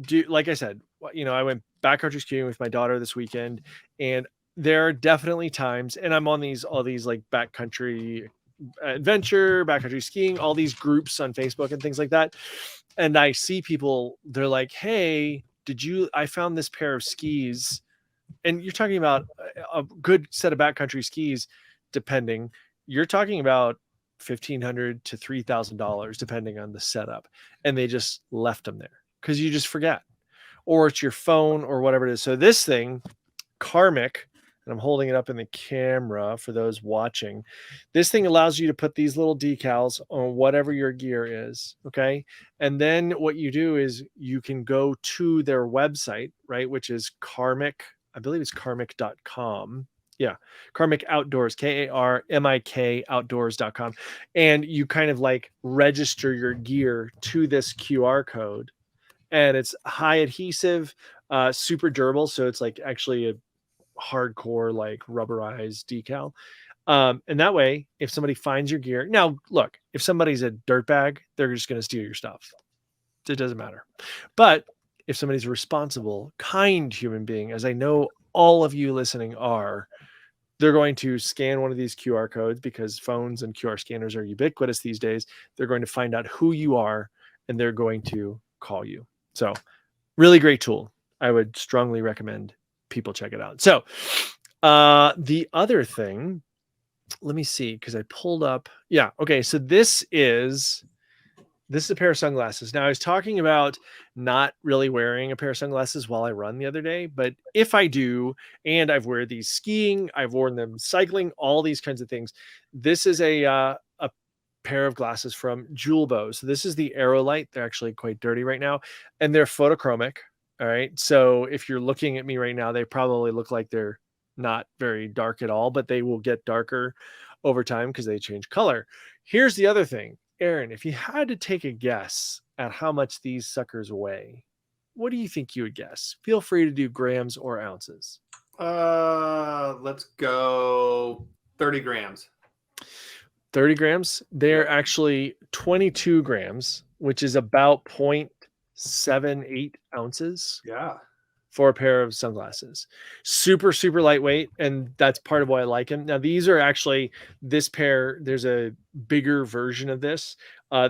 do, like I said, I went backcountry skiing with my daughter this weekend, and there are definitely times, and I'm on all these like backcountry adventure, backcountry skiing, all these groups on Facebook and things like that. And I see people, they're like, hey, I found this pair of skis, and you're talking about a good set of backcountry skis, depending, you're talking about $1,500 to $3,000, depending on the setup. And they just left them there because you just forget, or it's your phone or whatever it is. So this thing, Karmic, and I'm holding it up in the camera for those watching. This thing allows you to put these little decals on whatever your gear is. Okay. And then what you do is you can go to their website, right? Which is Karmic. I believe it's karmic.com. Yeah. Karmic Outdoors, Karmik outdoors.com. And you kind of like register your gear to this QR code, and it's high adhesive, super durable. So it's like actually a hardcore, like rubberized decal. And that way, if somebody finds your gear, now look, if somebody's a dirtbag, they're just going to steal your stuff. It doesn't matter. But if somebody's a responsible, kind human being, as I know all of you listening are, They're going to scan one of these QR codes because phones and QR scanners are ubiquitous these days. They're going to find out who you are and they're going to call you. So really great tool. I would strongly recommend people check it out. So the other thing, let me see, because I pulled up. Yeah. Okay. So this is a pair of sunglasses. Now I was talking about not really wearing a pair of sunglasses while I run the other day, but if I do, and I've worn these skiing, I've worn them cycling, all these kinds of things. This is a pair of glasses from Julbo. So this is the Aerolite. They're actually quite dirty right now, and they're photochromic. All right. So if you're looking at me right now, they probably look like they're not very dark at all, but they will get darker over time because they change color. Here's the other thing. Arron, if you had to take a guess at how much these suckers weigh, what do you think you would guess? Feel free to do grams or ounces. Let's go 30 grams. 30 grams? They're actually 22 grams, which is about 0.78 ounces. Yeah. For a pair of sunglasses. Super, super lightweight. And that's part of why I like them. Now, these are actually this pair. There's a bigger version of this.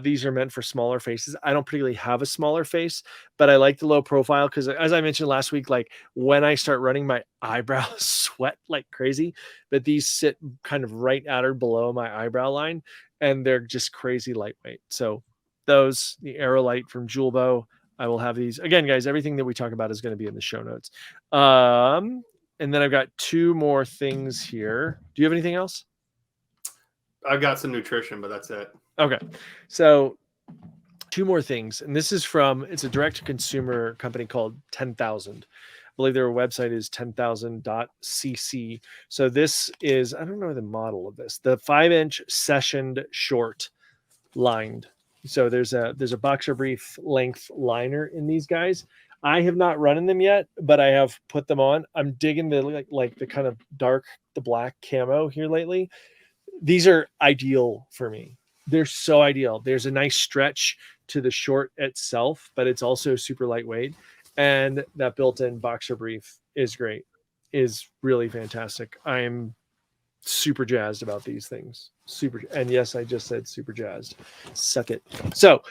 These are meant for smaller faces. I don't particularly have a smaller face, but I like the low profile because, as I mentioned last week, like when I start running, my eyebrows sweat like crazy, but these sit kind of right at or below my eyebrow line, and they're just crazy lightweight. So those, the Aerolite from Julbo, I will have these again, guys. Everything that we talk about is going to be in the show notes. And then I've got two more things here. Do you have anything else? I've got some nutrition, but that's it. Okay. So two more things. And this is it's a direct to consumer company called 10,000. I believe their website is 10,000.cc. So this is, I don't know the model of this, the 5-inch sessioned short lined. So there's a boxer brief length liner in these guys. I have not run in them yet, but I have put them on. I'm digging the like the kind of dark, the black camo here lately. These are ideal for me. They're so ideal. There's a nice stretch to the short itself, but it's also super lightweight. And that built-in boxer brief is great, is really fantastic. I'm super jazzed about these things. Super. And yes, I just said super jazzed. Suck it. So,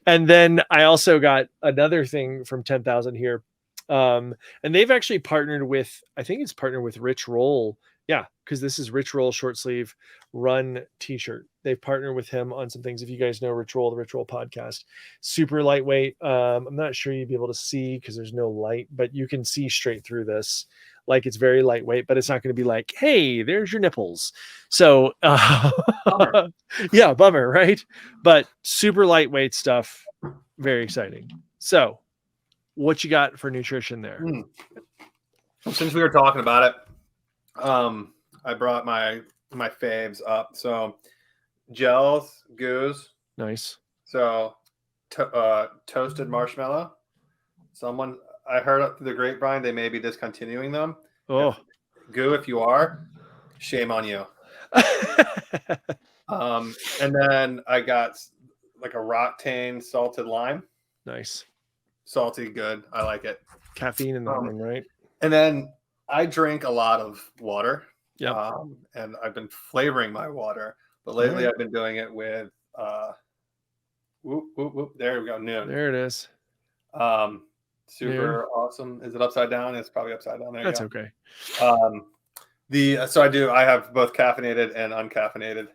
and then I also got another thing from 10,000 here. And they've actually partnered with, I think it's partnered with Rich Roll. Yeah, because this is Rich Roll short sleeve run t-shirt. They've partnered with him on some things. If you guys know Rich Roll, the Rich Roll podcast, super lightweight. I'm not sure you'd be able to see because there's no light, but you can see straight through this. Like it's very lightweight, but it's not going to be like, hey, there's your nipples. So Bummer. Yeah, bummer, right? But super lightweight stuff. Very exciting. So what you got for nutrition there? Since we were talking about it, I brought my faves up. So gels, goos. Nice. So toasted marshmallow. I heard up through the grapevine they may be discontinuing them. Oh, Goo, if you are, shame on you. And then I got like a Roctane salted lime. Nice. Salty, good. I like it. Caffeine in that one, right? And then I drink a lot of water. Yeah. And I've been flavoring my water, but lately I've been doing it with there we go. Noon. There it is. Super awesome. Is it upside down? It's probably upside down. There That's you go. Okay. So I have both caffeinated and uncaffeinated,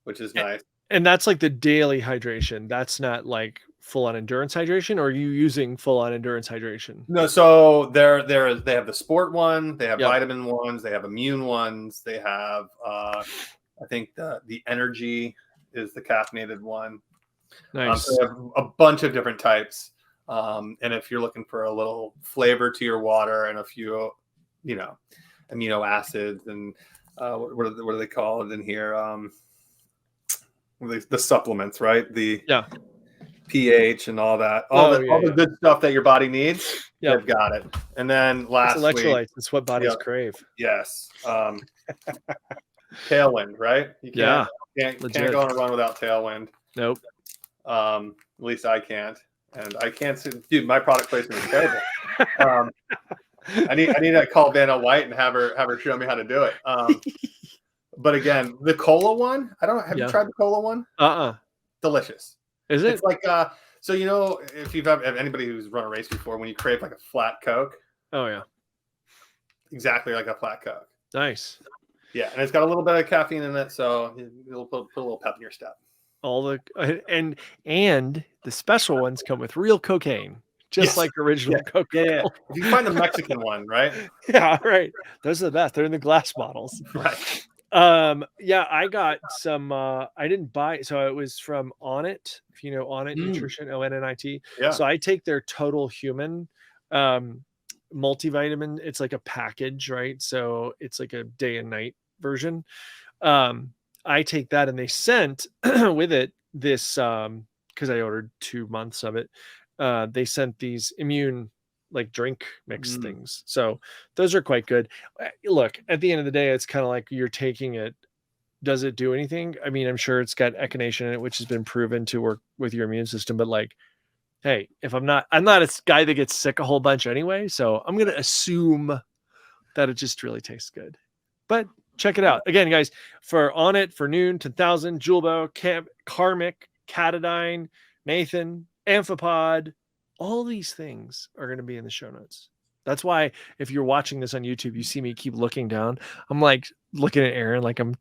which is nice. And that's like the daily hydration. That's not like full on endurance hydration, or are you using full on endurance hydration? No, so they have the sport one, they have vitamin ones, they have immune ones, they have I think the energy is the caffeinated one. Nice. So they have a bunch of different types. And if you're looking for a little flavor to your water and a few, amino acids and what do they call it in here? The supplements, right? The pH and all that, all the good stuff that your body needs. They've got it. And then lastly, electrolytes. It's what bodies crave. Yes. Tailwind, right? You can't go on a run without Tailwind. Nope. At least I can't. And I can't see, dude, my product placement is terrible. I need to call Vanna White and have her show me how to do it. But again, the cola one, have you tried the cola one? Delicious. Is it? It's like so if you've have anybody who's run a race before, when you crave like a flat Coke. Oh yeah. Exactly like a flat Coke. Nice. Yeah, and it's got a little bit of caffeine in it, so it'll put a little pep in your step. And the special ones come with real cocaine, just like original cocaine. Yeah. If you find the Mexican one, right? Yeah, right. Those are the best. They're in the glass bottles. Right. Yeah, I got some. I didn't buy, so it was from Onnit. If you know Onnit Nutrition, ONNIT. Yeah. So I take their Total Human multivitamin. It's like a package, right? So it's like a day and night version. I take that, and they sent with it this because I ordered 2 months of it. They sent these immune like drink mix things. So those are quite good. Look, at the end of the day, it's kind of like you're taking it. Does it do anything? I mean, I'm sure it's got echinacea in it, which has been proven to work with your immune system. But like, hey, if I'm not a guy that gets sick a whole bunch anyway. So I'm going to assume that it just really tastes good. But check it out. Again, guys, for Onnit, for Noon, 10,000, Julbo, Karmic, Catadine, Nathan, Amphipod, all these things are going to be in the show notes. That's why if you're watching this on YouTube, you see me keep looking down. I'm like looking at Arron like I'm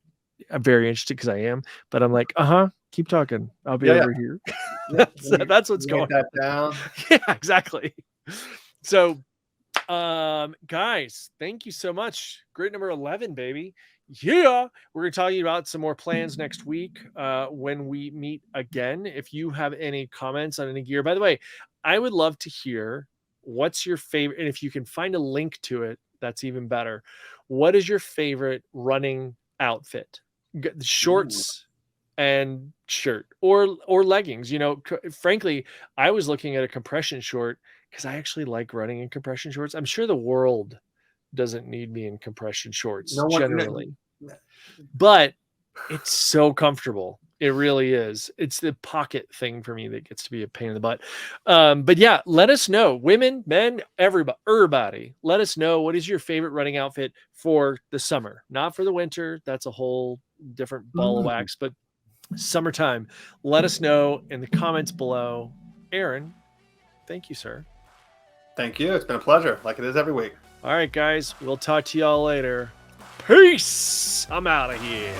very interested because I am, but I'm like, keep talking. I'll be over here. That's what's going that down. Yeah, exactly. So, guys, thank you so much. Grit number 11, baby. Yeah, we're going to tell you about some more plans next week when we meet again. If you have any comments on any gear, by the way, I would love to hear what's your favorite, and if you can find a link to it, that's even better. What is your favorite running outfit? Shorts and shirt or leggings. Frankly, I was looking at a compression short because I actually like running in compression shorts. I'm sure the world doesn't need me in compression shorts generally, but it's so comfortable. It really is. It's the pocket thing for me that gets to be a pain in the butt. But yeah, let us know, women, men, everybody, let us know, what is your favorite running outfit for the summer, not for the winter. That's a whole different ball of wax, but summertime. Let us know in the comments below. Arron, thank you, sir. Thank you. It's been a pleasure, like it is every week. All right, guys, we'll talk to y'all later. Peace. I'm out of here.